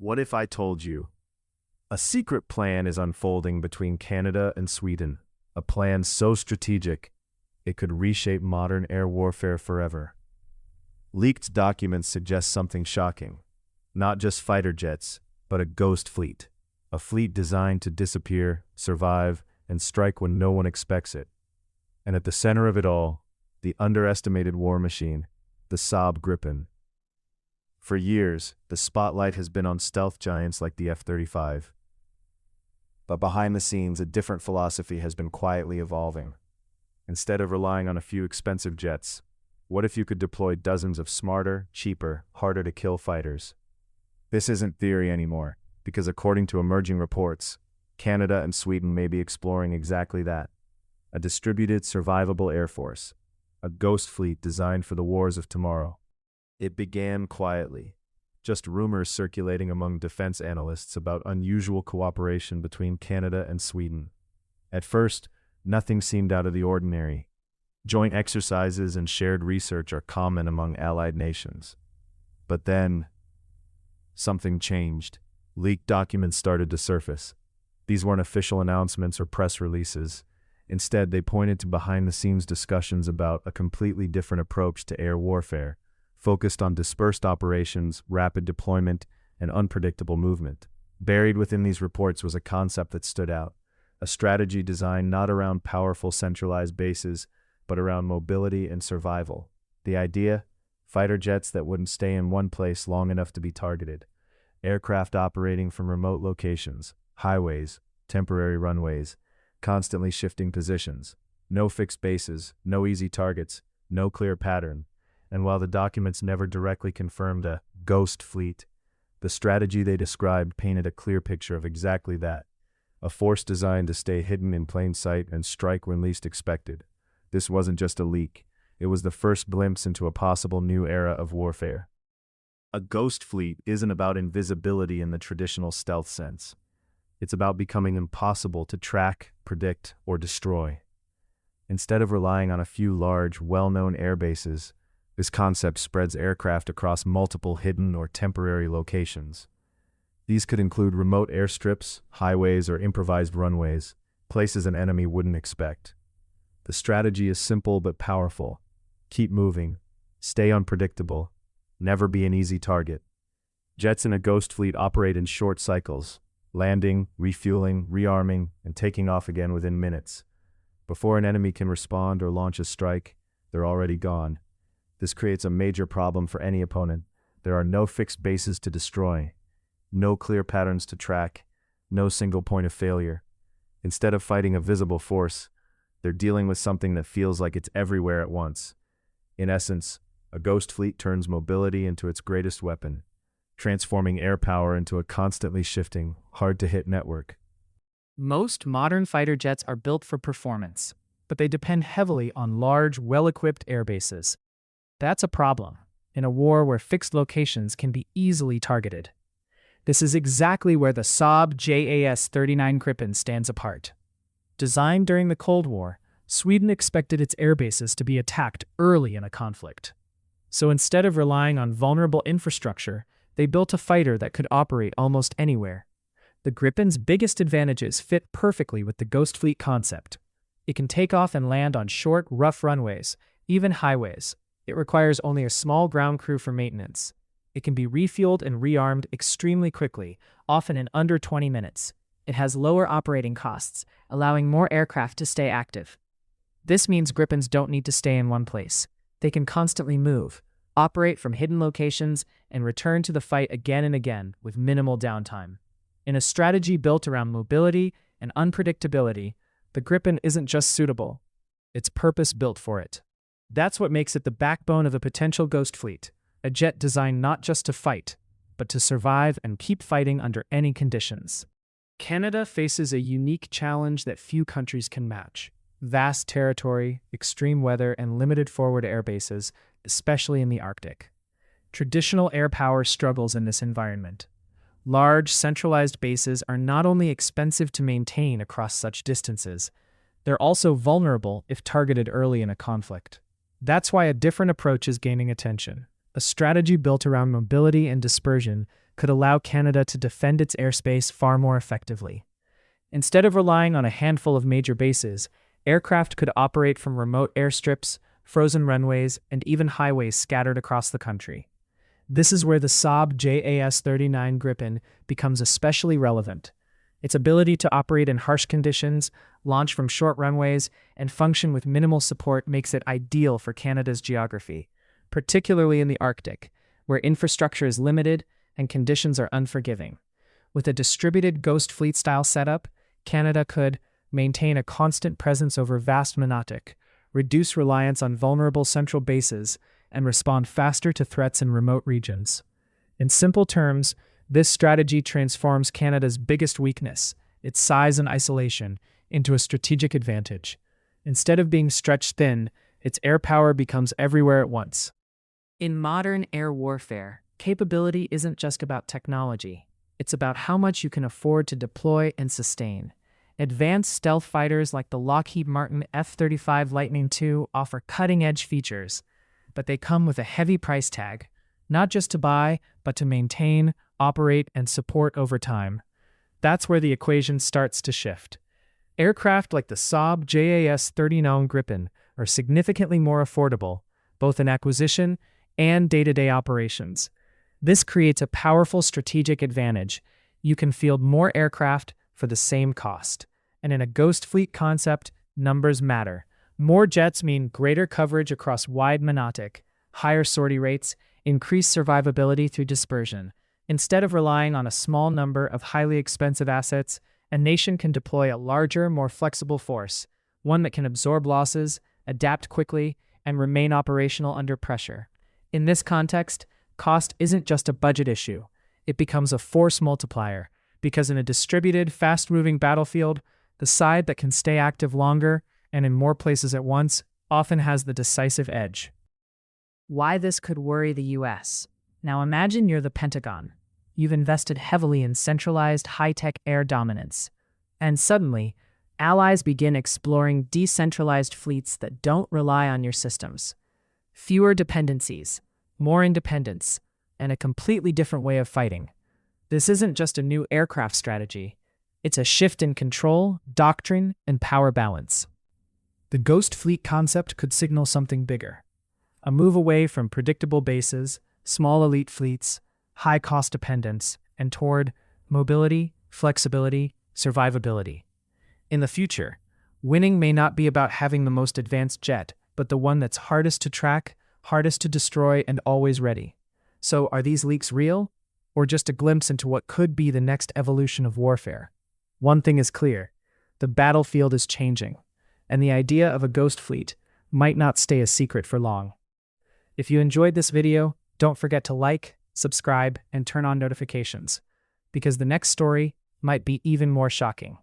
What if I told you? A secret plan is unfolding between Canada and Sweden, a plan so strategic it could reshape modern air warfare forever. Leaked documents suggest something shocking. Not just fighter jets, but a ghost fleet. A fleet designed to disappear, survive, and strike when no one expects it. And at the center of it all, the underestimated war machine, the Saab Gripen. For years, the spotlight has been on stealth giants like the F-35. But behind the scenes, a different philosophy has been quietly evolving. Instead of relying on a few expensive jets, what if you could deploy dozens of smarter, cheaper, harder-to-kill fighters? This isn't theory anymore, because according to emerging reports, Canada and Sweden may be exploring exactly that. A distributed, survivable air force. A ghost fleet designed for the wars of tomorrow. It began quietly, just rumors circulating among defense analysts about unusual cooperation between Canada and Sweden. At first, nothing seemed out of the ordinary. Joint exercises and shared research are common among allied nations. But then, something changed. Leaked documents started to surface. These weren't official announcements or press releases. Instead, they pointed to behind-the-scenes discussions about a completely different approach to air warfare, focused on dispersed operations, rapid deployment, and unpredictable movement. Buried within these reports was a concept that stood out, a strategy designed not around powerful centralized bases, but around mobility and survival. The idea? Fighter jets that wouldn't stay in one place long enough to be targeted. Aircraft operating from remote locations, highways, temporary runways, constantly shifting positions. No fixed bases, no easy targets, no clear pattern. And while the documents never directly confirmed a ghost fleet, the strategy they described painted a clear picture of exactly that. A force designed to stay hidden in plain sight and strike when least expected. This wasn't just a leak. It was the first glimpse into a possible new era of warfare. A ghost fleet isn't about invisibility in the traditional stealth sense. It's about becoming impossible to track, predict, or destroy. Instead of relying on a few large, well-known air bases, this concept spreads aircraft across multiple hidden or temporary locations. These could include remote airstrips, highways, or improvised runways, places an enemy wouldn't expect. The strategy is simple but powerful. Keep moving, stay unpredictable, never be an easy target. Jets in a ghost fleet operate in short cycles, landing, refueling, rearming, and taking off again within minutes. Before an enemy can respond or launch a strike, they're already gone. This creates a major problem for any opponent. There are no fixed bases to destroy, no clear patterns to track, no single point of failure. Instead of fighting a visible force, they're dealing with something that feels like it's everywhere at once. In essence, a ghost fleet turns mobility into its greatest weapon, transforming air power into a constantly shifting, hard-to-hit network. Most modern fighter jets are built for performance, but they depend heavily on large, well-equipped air bases. That's a problem in a war where fixed locations can be easily targeted. This is exactly where the Saab JAS-39 Gripen stands apart. Designed during the Cold War, Sweden expected its air bases to be attacked early in a conflict. So instead of relying on vulnerable infrastructure, they built a fighter that could operate almost anywhere. The Gripen's biggest advantages fit perfectly with the ghost fleet concept. It can take off and land on short, rough runways, even highways. It requires only a small ground crew for maintenance. It can be refueled and rearmed extremely quickly, often in under 20 minutes. It has lower operating costs, allowing more aircraft to stay active. This means Gripens don't need to stay in one place. They can constantly move, operate from hidden locations, and return to the fight again and again with minimal downtime. In a strategy built around mobility and unpredictability, the Gripen isn't just suitable, it's purpose-built for it. That's what makes it the backbone of a potential ghost fleet, a jet designed not just to fight, but to survive and keep fighting under any conditions. Canada faces a unique challenge that few countries can match. Vast territory, extreme weather, and limited forward air bases, especially in the Arctic. Traditional air power struggles in this environment. Large, centralized bases are not only expensive to maintain across such distances, they're also vulnerable if targeted early in a conflict. That's why a different approach is gaining attention. A strategy built around mobility and dispersion could allow Canada to defend its airspace far more effectively. Instead of relying on a handful of major bases, aircraft could operate from remote airstrips, frozen runways, and even highways scattered across the country. This is where the Saab JAS-39 Gripen becomes especially relevant. Its ability to operate in harsh conditions, launch from short runways, and function with minimal support makes it ideal for Canada's geography, particularly in the Arctic, where infrastructure is limited and conditions are unforgiving. With a distributed Ghost Fleet-style setup, Canada could maintain a constant presence over vast Monotic, reduce reliance on vulnerable central bases, and respond faster to threats in remote regions. In simple terms, this strategy transforms Canada's biggest weakness, its size and isolation, into a strategic advantage. Instead of being stretched thin, its air power becomes everywhere at once. In modern air warfare, capability isn't just about technology. It's about how much you can afford to deploy and sustain. Advanced stealth fighters like the Lockheed Martin F-35 Lightning II offer cutting-edge features, but they come with a heavy price tag, not just to buy, but to maintain, operate, and support over time. That's where the equation starts to shift. Aircraft like the Saab JAS-39 Gripen are significantly more affordable, both in acquisition and day-to-day operations. This creates a powerful strategic advantage. You can field more aircraft for the same cost. And in a ghost fleet concept, numbers matter. More jets mean greater coverage across wide Monotic, higher sortie rates, increased survivability through dispersion. Instead of relying on a small number of highly expensive assets, a nation can deploy a larger, more flexible force, one that can absorb losses, adapt quickly, and remain operational under pressure. In this context, cost isn't just a budget issue. It becomes a force multiplier, because in a distributed, fast-moving battlefield, the side that can stay active longer and in more places at once often has the decisive edge. Why this could worry the US. Now imagine you're the Pentagon. You've invested heavily in centralized high-tech air dominance. And suddenly, allies begin exploring decentralized fleets that don't rely on your systems. Fewer dependencies, more independence, and a completely different way of fighting. This isn't just a new aircraft strategy. It's a shift in control, doctrine, and power balance. The Ghost Fleet concept could signal something bigger. A move away from predictable bases, small elite fleets, high-cost dependence, and toward mobility, flexibility, survivability. In the future, winning may not be about having the most advanced jet, but the one that's hardest to track, hardest to destroy, and always ready. So are these leaks real, or just a glimpse into what could be the next evolution of warfare? One thing is clear: the battlefield is changing, and the idea of a ghost fleet might not stay a secret for long. If you enjoyed this video, don't forget to like, subscribe, and turn on notifications, because the next story might be even more shocking.